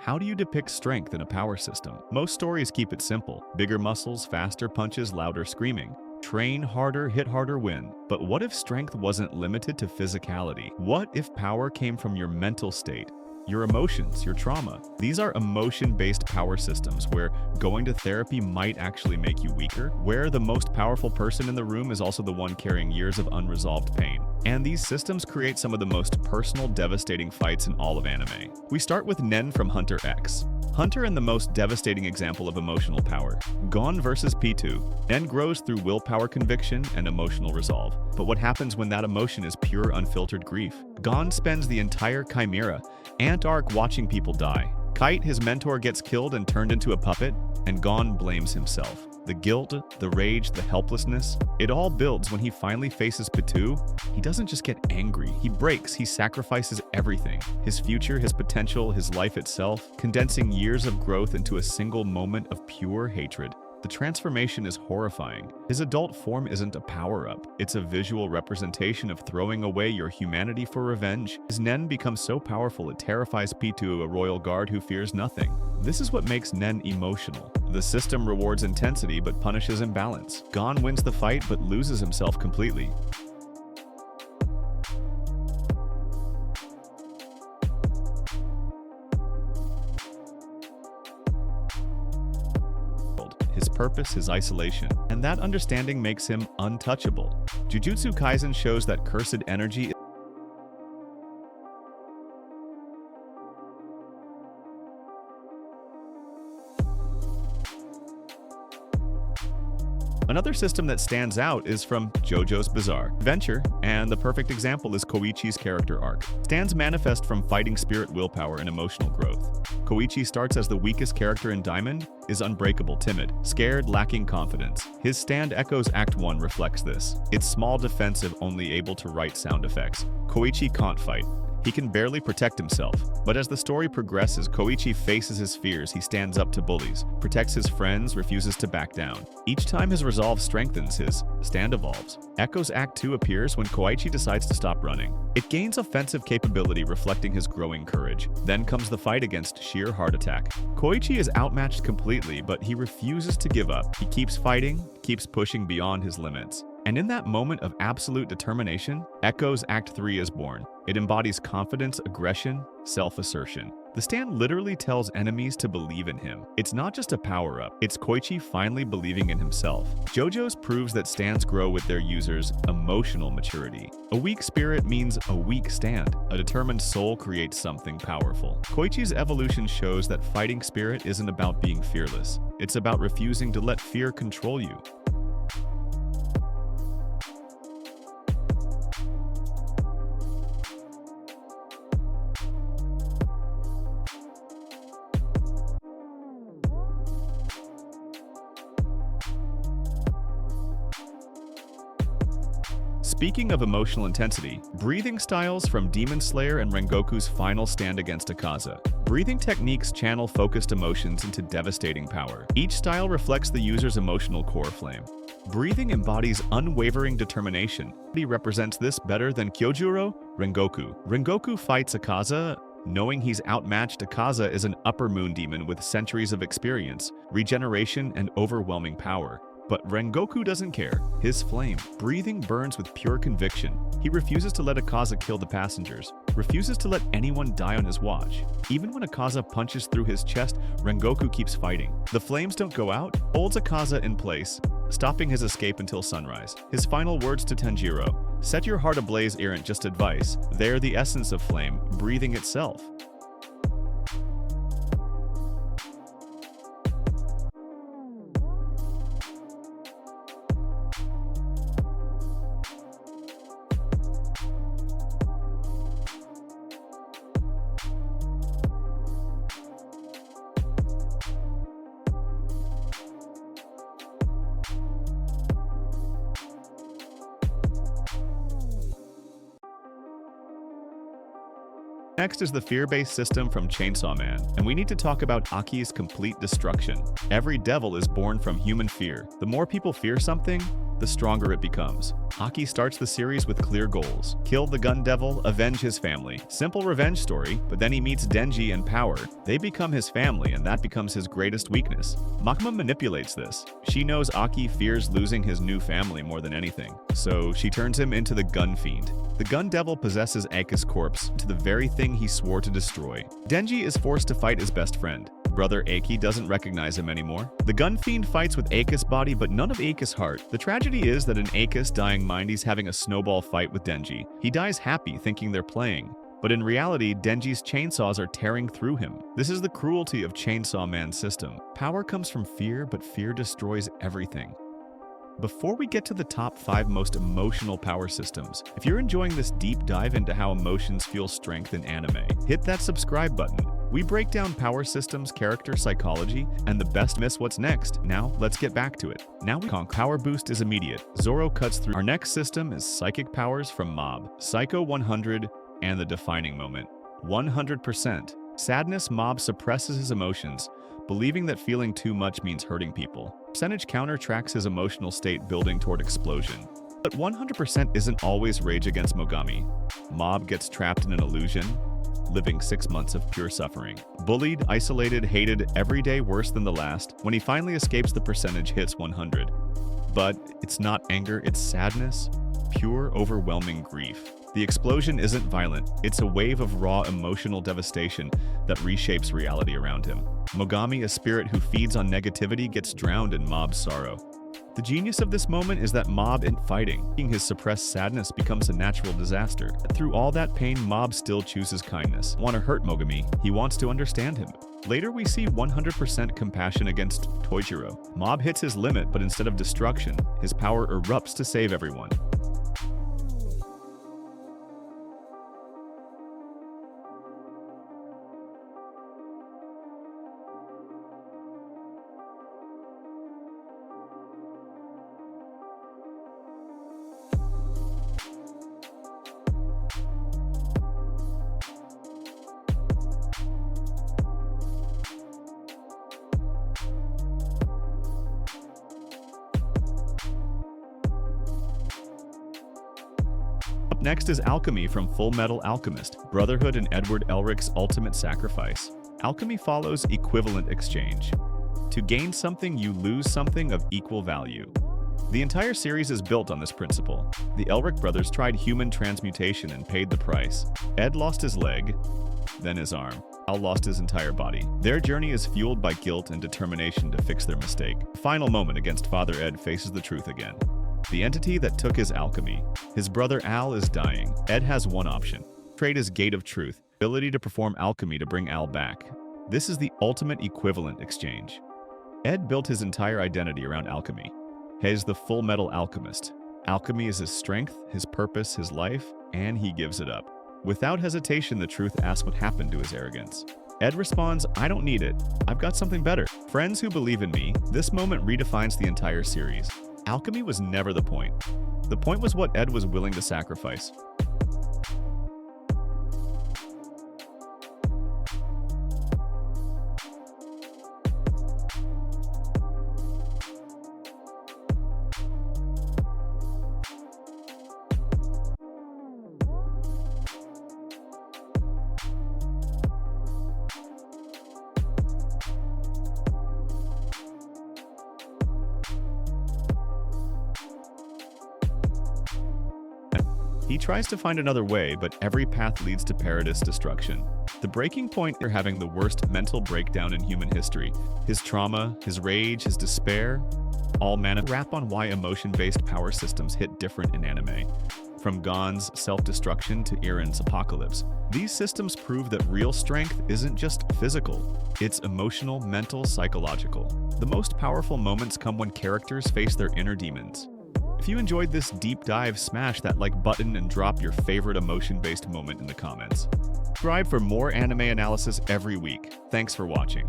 How do you depict strength in a power system? Most stories keep it simple. Bigger muscles, faster punches, louder screaming. Train harder, hit harder, win. But what if strength wasn't limited to physicality? What if power came from your mental state? Your emotions, your trauma. These are emotion-based power systems where going to therapy might actually make you weaker, where the most powerful person in the room is also the one carrying years of unresolved pain. And these systems create some of the most personal, devastating fights in all of anime. We start with Nen from Hunter X. Hunter and the most devastating example of emotional power. Gon versus P2. Nen grows through willpower, conviction, and emotional resolve. But what happens when that emotion is pure, unfiltered grief? Gon spends the entire Chimera Ant arc watching people die. Kite, his mentor, gets killed and turned into a puppet, and Gon blames himself. The guilt, the rage, the helplessness, it all builds when he finally faces Pitou. He doesn't just get angry, he breaks, he sacrifices everything. His future, his potential, his life itself, condensing years of growth into a single moment of pure hatred. The transformation is horrifying. His adult form isn't a power-up, it's a visual representation of throwing away your humanity for revenge. His Nen becomes so powerful it terrifies Pitou, a royal guard who fears nothing. This is what makes Nen emotional. The system rewards intensity but punishes imbalance. Gon wins the fight but loses himself completely. His purpose, his isolation, and that understanding makes him untouchable. Jujutsu Kaisen shows that cursed energy. Another system that stands out is from JoJo's Bizarre Adventure, and the perfect example is Koichi's character arc. Stands manifest from fighting spirit, willpower, and emotional growth. Koichi starts as the weakest character in Diamond, is unbreakable, timid, scared, lacking confidence. His stand echoes Act 1 reflects this. It's small, defensive, only able to write sound effects. Koichi can't fight. He can barely protect himself. But as the story progresses, Koichi faces his fears, he stands up to bullies, protects his friends, refuses to back down. Each time his resolve strengthens, his stand evolves. Echoes Act 2 appears when Koichi decides to stop running. It gains offensive capability, reflecting his growing courage. Then comes the fight against sheer heart attack. Koichi is outmatched completely, but he refuses to give up. He keeps fighting, keeps pushing beyond his limits. And in that moment of absolute determination, Echoes Act 3 is born. It embodies confidence, aggression, self-assertion. The stand literally tells enemies to believe in him. It's not just a power-up, it's Koichi finally believing in himself. JoJo's proves that stands grow with their users' emotional maturity. A weak spirit means a weak stand. A determined soul creates something powerful. Koichi's evolution shows that fighting spirit isn't about being fearless. It's about refusing to let fear control you. Speaking of emotional intensity, breathing styles from Demon Slayer and Rengoku's final stand against Akaza. Breathing techniques channel focused emotions into devastating power. Each style reflects the user's emotional core flame. Breathing embodies unwavering determination. He represents this better than Kyojuro, Rengoku. Rengoku fights Akaza, knowing he's outmatched. Akaza is an upper moon demon with centuries of experience, regeneration, and overwhelming power. But Rengoku doesn't care. His flame, breathing burns with pure conviction. He refuses to let Akaza kill the passengers, refuses to let anyone die on his watch. Even when Akaza punches through his chest, Rengoku keeps fighting. The flames don't go out, holds Akaza in place, stopping his escape until sunrise. His final words to Tanjiro, "Set your heart ablaze aren't just advice, they're the essence of flame, breathing itself." Next is the fear-based system from Chainsaw Man, and we need to talk about Aki's complete destruction. Every devil is born from human fear. The more people fear something, the stronger it becomes. Haki starts the series with clear goals: kill the gun devil, avenge his family. Simple revenge story, but then he meets Denji and power. They become his family, and that becomes his greatest weakness. Makima manipulates this. She knows Aki fears losing his new family more than anything, so she turns him into the gun fiend. The gun devil possesses Aka's corpse to the very thing he swore to destroy. Denji is forced to fight his best friend. Brother Aki doesn't recognize him anymore. The gun fiend fights with Aka's body, but none of Aka's heart. The tragedy is that in Aka's dying mind, he's having a snowball fight with Denji. He dies happy, thinking they're playing. But in reality, Denji's chainsaws are tearing through him. This is the cruelty of Chainsaw Man's system. Power comes from fear, but fear destroys everything. Before we get to the top 5 most emotional power systems, if you're enjoying this deep dive into how emotions fuel strength in anime, hit that subscribe button. We break down power systems, character psychology, and the best miss what's next. Now, let's get back to it. Now we conquer. Power boost is immediate. Zoro cuts through. Our next system is psychic powers from Mob. Psycho 100 and the defining moment. 100%. Sadness. Mob suppresses his emotions, believing that feeling too much means hurting people. Percentage counter tracks his emotional state, building toward explosion. But 100% isn't always rage against Mogami. Mob gets trapped in an illusion, living 6 months of pure suffering. Bullied, isolated, hated, every day worse than the last. When he finally escapes, the percentage hits 100. But it's not anger, it's sadness, pure, overwhelming grief. The explosion isn't violent, it's a wave of raw emotional devastation that reshapes reality around him. Mogami, a spirit who feeds on negativity, gets drowned in Mob's sorrow. The genius of this moment is that Mob isn't fighting. His suppressed sadness becomes a natural disaster. Through all that pain, Mob still chooses kindness. Want to hurt Mogami, he wants to understand him. Later we see 100% compassion against Toichiro. Mob hits his limit, but instead of destruction, his power erupts to save everyone. Next is Alchemy from Full Metal Alchemist, Brotherhood and Edward Elric's ultimate sacrifice. Alchemy follows equivalent exchange. To gain something, you lose something of equal value. The entire series is built on this principle. The Elric brothers tried human transmutation and paid the price. Ed lost his leg, then his arm. Al lost his entire body. Their journey is fueled by guilt and determination to fix their mistake. The final moment against Father Ed faces the truth again. The entity that took his alchemy. His brother Al is dying. Ed has one option: trade his Gate of Truth, ability to perform alchemy to bring Al back. This is the ultimate equivalent exchange. Ed built his entire identity around alchemy. He is the Full Metal Alchemist. Alchemy is his strength, his purpose, his life, and he gives it up. Without hesitation, the truth asks what happened to his arrogance. Ed responds, "I don't need it. I've got something better." Friends who believe in me, this moment redefines the entire series. Alchemy was never the point. The point was what Ed was willing to sacrifice. He tries to find another way, but every path leads to Paradis' destruction. The breaking point is having the worst mental breakdown in human history. His trauma, his rage, his despair, all wrap on why emotion-based power systems hit different in anime. From Gon's self-destruction to Iren's apocalypse, these systems prove that real strength isn't just physical, it's emotional, mental, psychological. The most powerful moments come when characters face their inner demons. If you enjoyed this deep dive, smash that like button and drop your favorite emotion-based moment in the comments. Subscribe for more anime analysis every week. Thanks for watching.